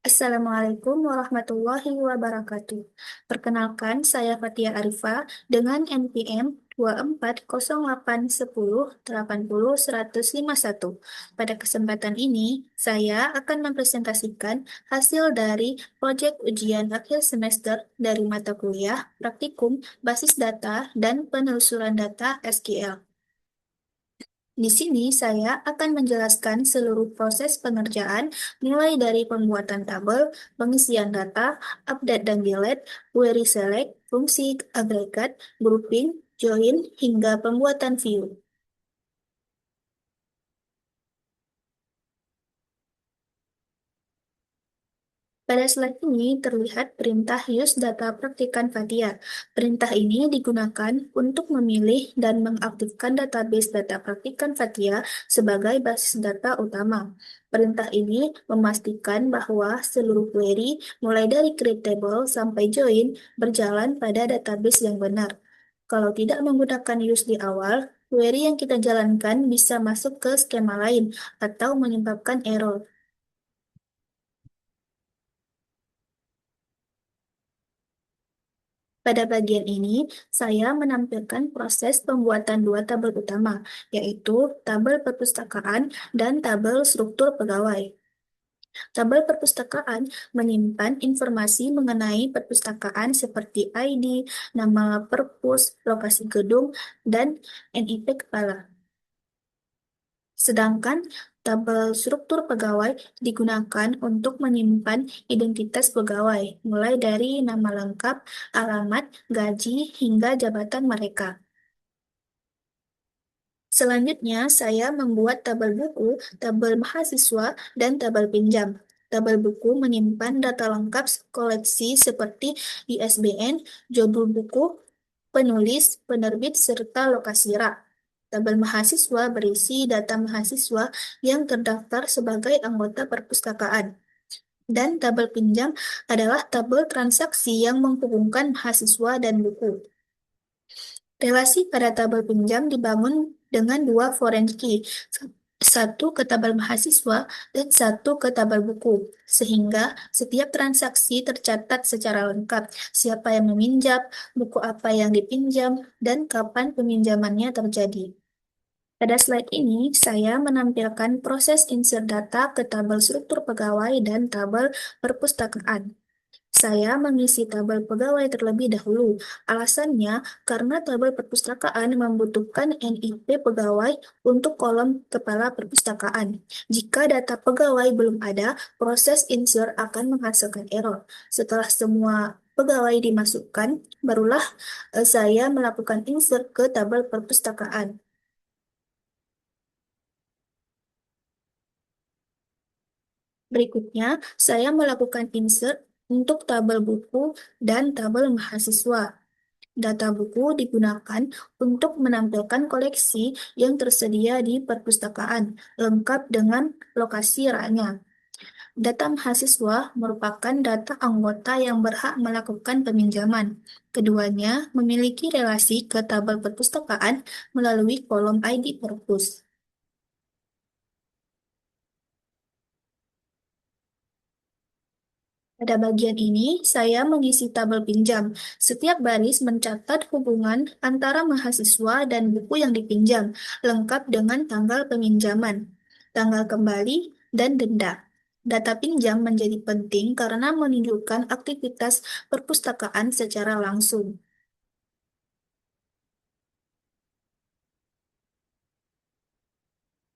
Assalamualaikum warahmatullahi wabarakatuh. Perkenalkan, saya Fatia Arifa dengan NPM 240810800151. Pada kesempatan ini, saya akan mempresentasikan hasil dari proyek ujian akhir semester dari mata kuliah Praktikum Basis Data dan Penelusuran Data SQL. Di sini saya akan menjelaskan seluruh proses pengerjaan, mulai dari pembuatan tabel, pengisian data, update dan delete, query select, fungsi agregat, grouping, join, hingga pembuatan view. Pada slide ini terlihat perintah use data praktikan Fathia. Perintah ini digunakan untuk memilih dan mengaktifkan database data praktikan Fathia sebagai basis data utama. Perintah ini memastikan bahwa seluruh query, mulai dari create table sampai join, berjalan pada database yang benar. Kalau tidak menggunakan use di awal, query yang kita jalankan bisa masuk ke skema lain atau menyebabkan error. Pada bagian ini, saya menampilkan proses pembuatan dua tabel utama, yaitu tabel perpustakaan dan tabel struktur pegawai. Tabel perpustakaan menyimpan informasi mengenai perpustakaan seperti ID, nama perpus, lokasi gedung, dan NIP kepala. Sedangkan tabel struktur pegawai digunakan untuk menyimpan identitas pegawai, mulai dari nama lengkap, alamat, gaji, hingga jabatan mereka. Selanjutnya, saya membuat tabel buku, tabel mahasiswa, dan tabel pinjam. Tabel buku menyimpan data lengkap koleksi seperti ISBN, judul buku, penulis, penerbit, serta lokasi rak. Tabel mahasiswa berisi data mahasiswa yang terdaftar sebagai anggota perpustakaan. Dan tabel pinjam adalah tabel transaksi yang menghubungkan mahasiswa dan buku. Relasi pada tabel pinjam dibangun dengan dua foreign key, satu ke tabel mahasiswa dan satu ke tabel buku, sehingga setiap transaksi tercatat secara lengkap, siapa yang meminjam, buku apa yang dipinjam, dan kapan peminjamannya terjadi. Pada slide ini, saya menampilkan proses insert data ke tabel struktur pegawai dan tabel perpustakaan. Saya mengisi tabel pegawai terlebih dahulu. Alasannya, karena tabel perpustakaan membutuhkan NIP pegawai untuk kolom kepala perpustakaan. Jika data pegawai belum ada, proses insert akan menghasilkan error. Setelah semua pegawai dimasukkan, barulah saya melakukan insert ke tabel perpustakaan. Berikutnya, saya melakukan insert untuk tabel buku dan tabel mahasiswa. Data buku digunakan untuk menampilkan koleksi yang tersedia di perpustakaan, lengkap dengan lokasi raknya. Data mahasiswa merupakan data anggota yang berhak melakukan peminjaman. Keduanya memiliki relasi ke tabel perpustakaan melalui kolom ID perpus. Pada bagian ini, saya mengisi tabel pinjam. Setiap baris mencatat hubungan antara mahasiswa dan buku yang dipinjam, lengkap dengan tanggal peminjaman, tanggal kembali, dan denda. Data pinjam menjadi penting karena menunjukkan aktivitas perpustakaan secara langsung.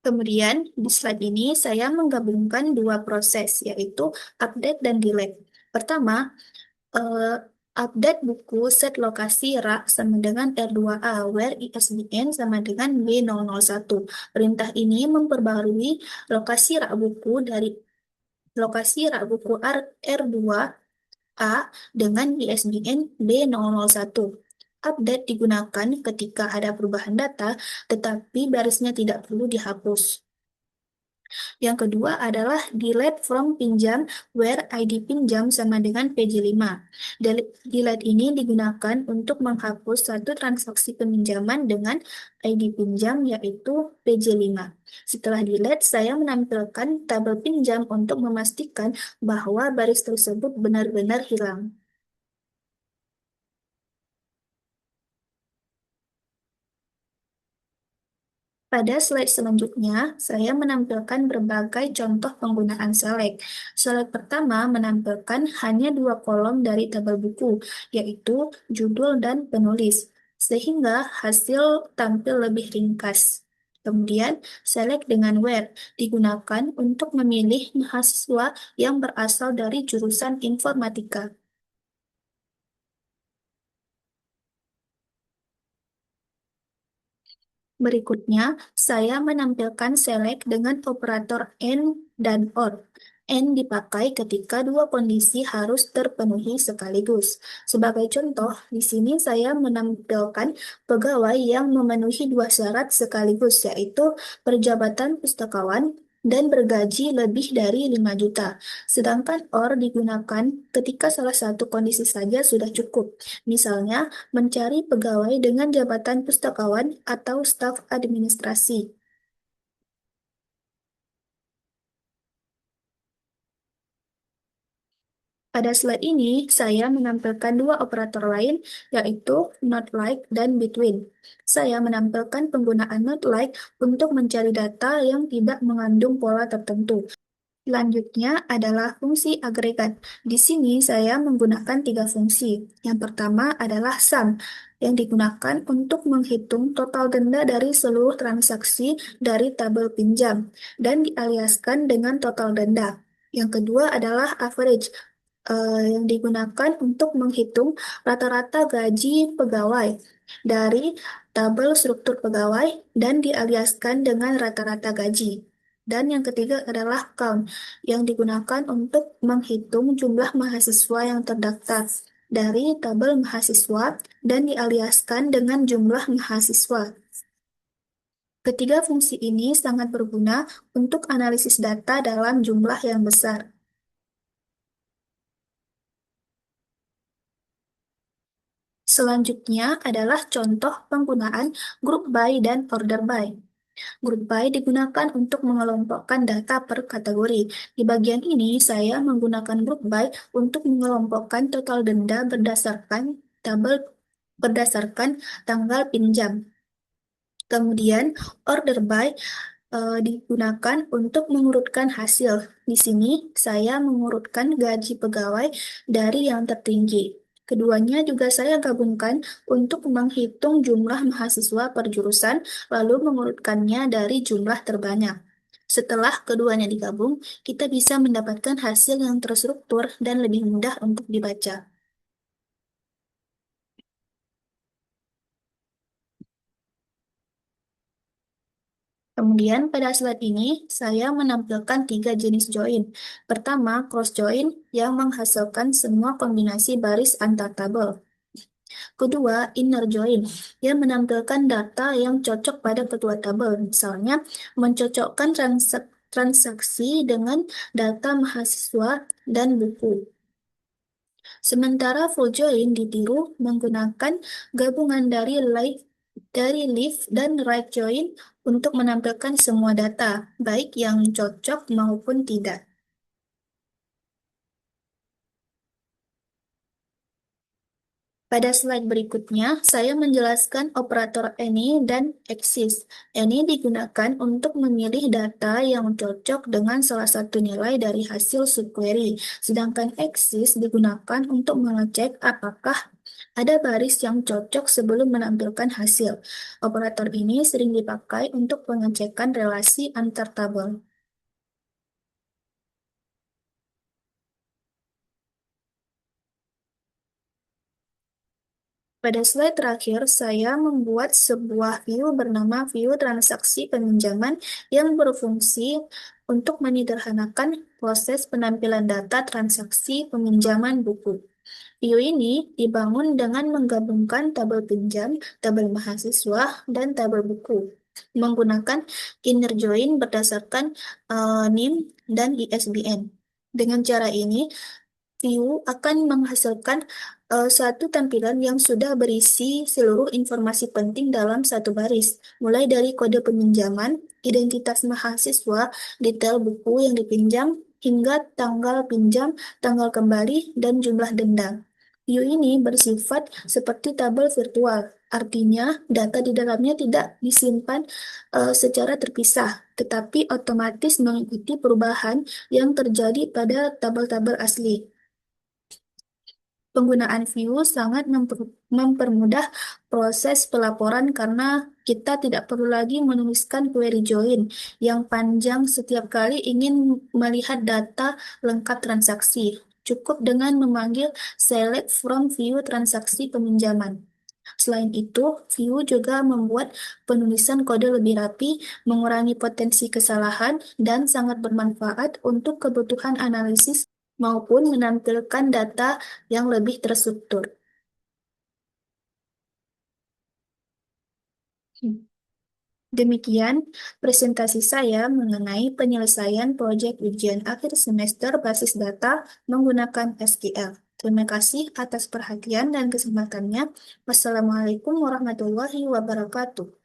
Kemudian, di slide ini saya menggabungkan dua proses, yaitu update dan delete. Pertama, eh, update buku set lokasi rak sama dengan R2A, where ISBN sama dengan B001. Perintah ini memperbarui lokasi rak buku dari lokasi rak buku R2A dengan ISBN B001. Update digunakan ketika ada perubahan data, tetapi barisnya tidak perlu dihapus. Yang kedua adalah delete from pinjam where ID pinjam sama dengan PJ5. Delete ini digunakan untuk menghapus satu transaksi peminjaman dengan ID pinjam yaitu PJ5. Setelah delete, saya menampilkan tabel pinjam untuk memastikan bahwa baris tersebut benar-benar hilang. Pada slide selanjutnya, saya menampilkan berbagai contoh penggunaan select. Select pertama menampilkan hanya dua kolom dari tabel buku, yaitu judul dan penulis, sehingga hasil tampil lebih ringkas. Kemudian, select dengan where digunakan untuk memilih mahasiswa yang berasal dari jurusan informatika. Berikutnya, saya menampilkan select dengan operator AND dan OR. AND dipakai ketika dua kondisi harus terpenuhi sekaligus. Sebagai contoh, di sini saya menampilkan pegawai yang memenuhi dua syarat sekaligus, yaitu perjabatan pustakawan dan bergaji lebih dari 5 juta. Sedangkan OR digunakan ketika salah satu kondisi saja sudah cukup. Misalnya, mencari pegawai dengan jabatan pustakawan atau staf administrasi. Pada slide ini, saya menampilkan dua operator lain, yaitu not like dan between. Saya menampilkan penggunaan not like untuk mencari data yang tidak mengandung pola tertentu. Selanjutnya adalah fungsi agregat. Di sini saya menggunakan tiga fungsi. Yang pertama adalah sum, yang digunakan untuk menghitung total denda dari seluruh transaksi dari tabel pinjam dan dialiaskan dengan total denda. Yang kedua adalah average, yang digunakan untuk menghitung rata-rata gaji pegawai dari tabel struktur pegawai dan dialiaskan dengan rata-rata gaji. Dan yang ketiga adalah count, yang digunakan untuk menghitung jumlah mahasiswa yang terdaftar dari tabel mahasiswa dan dialiaskan dengan jumlah mahasiswa. Ketiga fungsi ini sangat berguna untuk analisis data dalam jumlah yang besar. Selanjutnya adalah contoh penggunaan group by dan order by. Group by digunakan untuk mengelompokkan data per kategori. Di bagian ini, saya menggunakan group by untuk mengelompokkan total denda berdasarkan tabel berdasarkan tanggal pinjam. Kemudian, order by digunakan untuk mengurutkan hasil. Di sini, saya mengurutkan gaji pegawai dari yang tertinggi. Keduanya juga saya gabungkan untuk menghitung jumlah mahasiswa per jurusan, lalu mengurutkannya dari jumlah terbanyak. Setelah keduanya digabung, kita bisa mendapatkan hasil yang terstruktur dan lebih mudah untuk dibaca. Kemudian pada slide ini, saya menampilkan tiga jenis join. Pertama, cross join yang menghasilkan semua kombinasi baris antar tabel. Kedua, inner join yang menampilkan data yang cocok pada kedua tabel. Misalnya, mencocokkan transaksi dengan data mahasiswa dan buku. Sementara full join ditiru menggunakan gabungan dari left dan right join untuk menampilkan semua data, baik yang cocok maupun tidak. Pada slide berikutnya, saya menjelaskan operator any dan axis. Any digunakan untuk memilih data yang cocok dengan salah satu nilai dari hasil subquery, sedangkan axis digunakan untuk mengecek apakah ada baris yang cocok sebelum menampilkan hasil. Operator ini sering dipakai untuk pengecekan relasi antar tabel. Pada slide terakhir, saya membuat sebuah view bernama view transaksi peminjaman yang berfungsi untuk menyederhanakan proses penampilan data transaksi peminjaman buku. View ini dibangun dengan menggabungkan tabel pinjam, tabel mahasiswa, dan tabel buku. menggunakan inner join berdasarkan NIM dan ISBN. Dengan cara ini, View akan menghasilkan suatu tampilan yang sudah berisi seluruh informasi penting dalam satu baris, mulai dari kode peminjaman, identitas mahasiswa, detail buku yang dipinjam, hingga tanggal pinjam, tanggal kembali, dan jumlah denda. View ini bersifat seperti tabel virtual, artinya data di dalamnya tidak disimpan secara terpisah, tetapi otomatis mengikuti perubahan yang terjadi pada tabel-tabel asli. Penggunaan View sangat mempermudah proses pelaporan karena kita tidak perlu lagi menuliskan query join yang panjang setiap kali ingin melihat data lengkap transaksi. Cukup dengan memanggil select from view transaksi peminjaman. Selain itu, View juga membuat penulisan kode lebih rapi, mengurangi potensi kesalahan, dan sangat bermanfaat untuk kebutuhan analisis maupun menampilkan data yang lebih terstruktur. Demikian presentasi saya mengenai penyelesaian proyek ujian akhir semester basis data menggunakan SQL. Terima kasih atas perhatian dan kesempatannya. Wassalamualaikum warahmatullahi wabarakatuh.